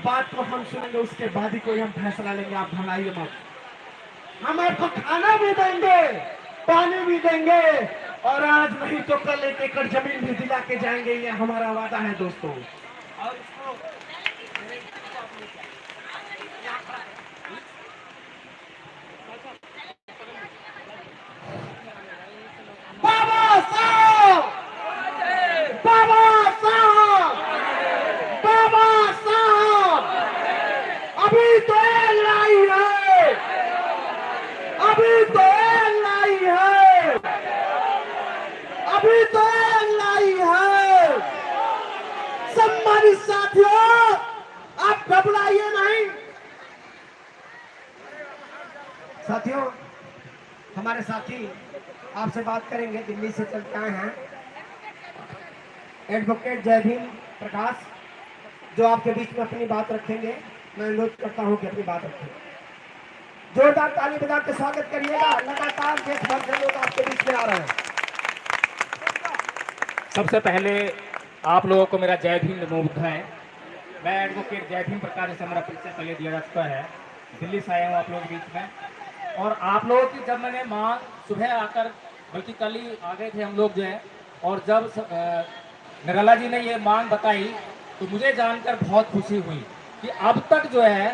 बात को हम सुनेंगे, उसके बाद ही कोई हम फैसला लेंगे। आप घबराइए मत, हम आपको खाना भी देंगे, पानी भी देंगे, और आज नहीं तो कल 1 एकड़ जमीन भी दिला के जाएंगे। ये हमारा वादा है दोस्तों। और उसको बाबा साहब, बाबा साहब, बाबा साहब, अभी तो एक लड़ाई है, अभी तो एक लड़ाई है, अभी तो एक लड़ाई है। सम्मानित साथियों, आप घबराइए नहीं। साथियों, हमारे साथी आपसे बात करेंगे, दिल्ली से चल के आए हैं, एडवोकेट जय भीम प्रकाश, जो आपके बीच में अपनी बात रखेंगे। मैं अनुरोध करता हूं कि अपनी बात रखें। जोरदार ताली बजा के स्वागत करिएगा। लगातार देश भर से लोग आपके बीच में आ रहे हैं। सबसे पहले आप लोगों को मेरा जय भीम नमो बुद्धाय। मैं एडवोकेट जय भीम प्रकाश, से हमारा परिचय पहले दिया जा चुका है। दिल्ली से आया हूँ आप लोगों के बीच में, और आप लोगों की जब मैंने मांग सुबह आकर, बल्कि कल ही आ गए थे हम लोग जो है, और जब निराला जी ने ये मांग बताई तो मुझे जानकर बहुत खुशी हुई कि अब तक जो है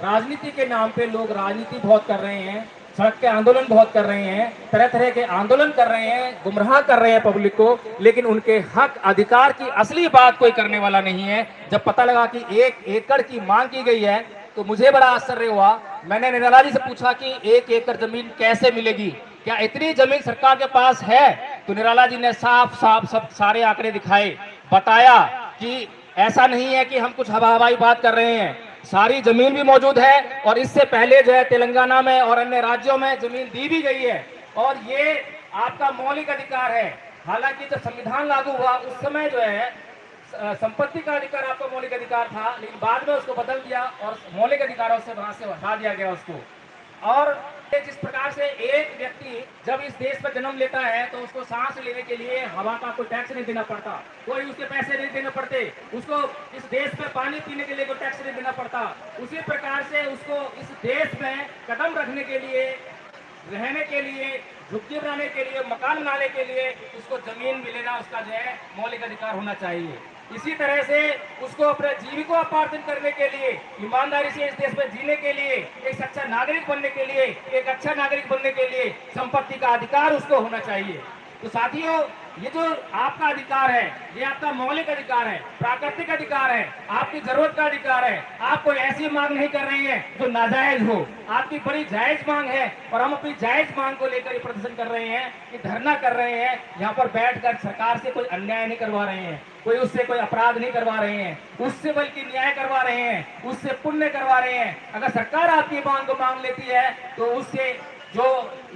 राजनीति के नाम पे लोग राजनीति बहुत कर रहे हैं, सड़क के आंदोलन बहुत कर रहे हैं, तरह तरह के आंदोलन कर रहे हैं, गुमराह कर रहे हैं पब्लिक को, लेकिन उनके हक अधिकार की असली बात कोई करने वाला नहीं है। जब पता लगा कि 1 एकड़ की मांग की गई है तो मुझे बड़ा आश्चर्य हुआ। मैंने निराला जी से पूछा कि 1 एकड़ जमीन कैसे मिलेगी, क्या इतनी जमीन सरकार के पास है? तो निराला जी ने साफ साफ सब सारे आंकड़े दिखाए, बताया कि ऐसा नहीं है कि हम कुछ हवा हवाई बात कर रहे हैं, सारी जमीन भी मौजूद है, और इससे पहले जो है तेलंगाना में और अन्य राज्यों में जमीन दी भी गई है, और ये आपका मौलिक अधिकार है। हालांकि जब संविधान लागू हुआ उस समय जो है संपत्ति का अधिकार आपका मौलिक अधिकार था, लेकिन बाद में उसको बदल दिया और मौलिक अधिकारों से वहां से हटा दिया गया उसको। और जिस प्रकार से एक व्यक्ति जब इस देश में जन्म लेता है तो उसको सांस लेने के लिए हवा का कोई टैक्स नहीं देना पड़ता, कोई उसके पैसे नहीं देने पड़ते, उसको इस देश में पानी पीने के लिए कोई टैक्स नहीं देना पड़ता। उसी प्रकार से उसको इस देश में कदम रखने के लिए, रहने के लिए, झुग्गी बनाने के लिए, मकान बनाने के लिए उसको जमीन मिलेना उसका जो है मौलिक अधिकार होना चाहिए। इसी तरह से उसको अपने जीविकोपार्जन करने के लिए, ईमानदारी से इस देश में जीने के लिए, एक अच्छा नागरिक बनने के लिए, एक अच्छा नागरिक बनने के लिए संपत्ति का अधिकार उसको होना चाहिए। तो साथियों, ये जो आपका अधिकार है, ये आपका मौलिक अधिकार है, प्राकृतिक अधिकार है, आपकी जरूरत का अधिकार है। आप कोई ऐसी मांग नहीं कर रही है जो नाजायज हो, आपकी बड़ी जायज मांग है, और हम अपनी जायज मांग को लेकर प्रदर्शन कर रहे हैं, कि धरना कर रहे हैं, यहाँ पर बैठकर सरकार से कोई अन्याय नहीं करवा रहे हैं, कोई उससे कोई अपराध नहीं करवा रहे हैं, उससे बल्कि न्याय करवा रहे हैं, उससे पुण्य करवा रहे हैं। अगर सरकार आपकी मांग को मांग लेती है तो उससे जो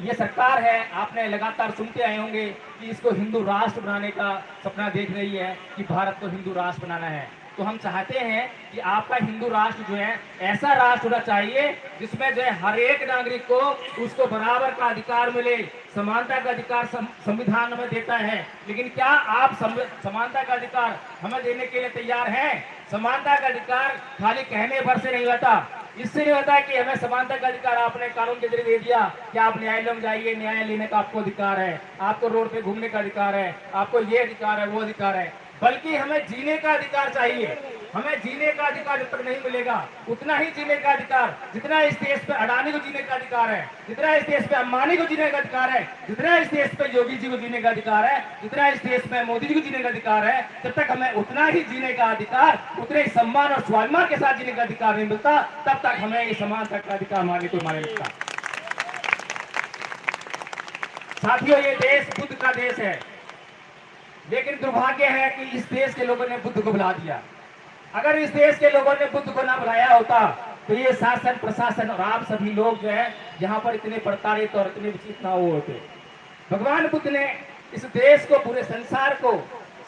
ये सरकार है, आपने लगातार सुनते आए होंगे कि इसको हिंदू राष्ट्र बनाने का सपना देख रही है, कि भारत को हिंदू राष्ट्र बनाना है। तो हम चाहते हैं कि आपका हिंदू राष्ट्र जो है ऐसा राष्ट्र होना चाहिए जिसमें जो है हर एक नागरिक को उसको बराबर का अधिकार मिले, समानता का अधिकार संविधान में देता है। लेकिन क्या आप समानता का अधिकार हमें देने के लिए तैयार हैं? समानता का अधिकार खाली कहने भर से नहीं होता, इससे नहीं होता कि हमें समानता का अधिकार आपने कानून के जरिए दे दिया कि आप न्यायालय में जाइए, न्याय लेने का आपको अधिकार है, आपको रोड पे घूमने का अधिकार है, आपको ये अधिकार है, वो अधिकार है, बल्कि हमें जीने का अधिकार चाहिए। हमें जीने का अधिकार जब तक नहीं मिलेगा, उतना ही जीने का अधिकार जितना इस देश पे अडानी को जीने का अधिकार है, जितना इस देश पे अंबानी को जीने का अधिकार है, जितना इस देश पे योगी जी को जीने का अधिकार है, जितना इस देश में मोदी जी को जीने का अधिकार है, जब तक हमें उतना ही जीने का अधिकार, उतने ही सम्मान और स्वाभिमान के साथ जीने का अधिकार नहीं मिलता, तब तक हमें ये समानता का अधिकार मांगने को माने मिलता। साथियों, ये देश बुद्ध का देश है, लेकिन दुर्भाग्य है कि इस देश के लोगों ने बुद्ध को भुला दिया। अगर इस देश के लोगों ने बुद्ध को ना बुलाया होता तो ये शासन प्रशासन और आप सभी लोग जो है यहाँ पर इतने प्रताड़ित और इतने विचलित ना होते। भगवान बुद्ध ने इस देश को, पूरे संसार को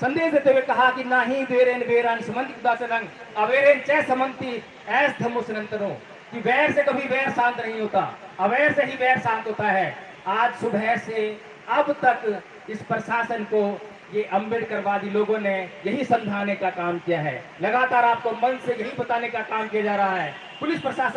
संदेश देते हुए कहा कि ना ही वेरेन वेरान समंति दासनंग अवेरेन च समंति ऐस धम्मो सनातनो, कि वैर से कभी वैर शांत नहीं होता, अवैर से ही वैर शांत होता है। आज सुबह से अब तक इस प्रशासन को ये अम्बेडकरवादी लोगों ने यही समझाने का काम किया है। लगातार आपको मन से यही बताने का काम किया जा रहा है। पुलिस प्रशासन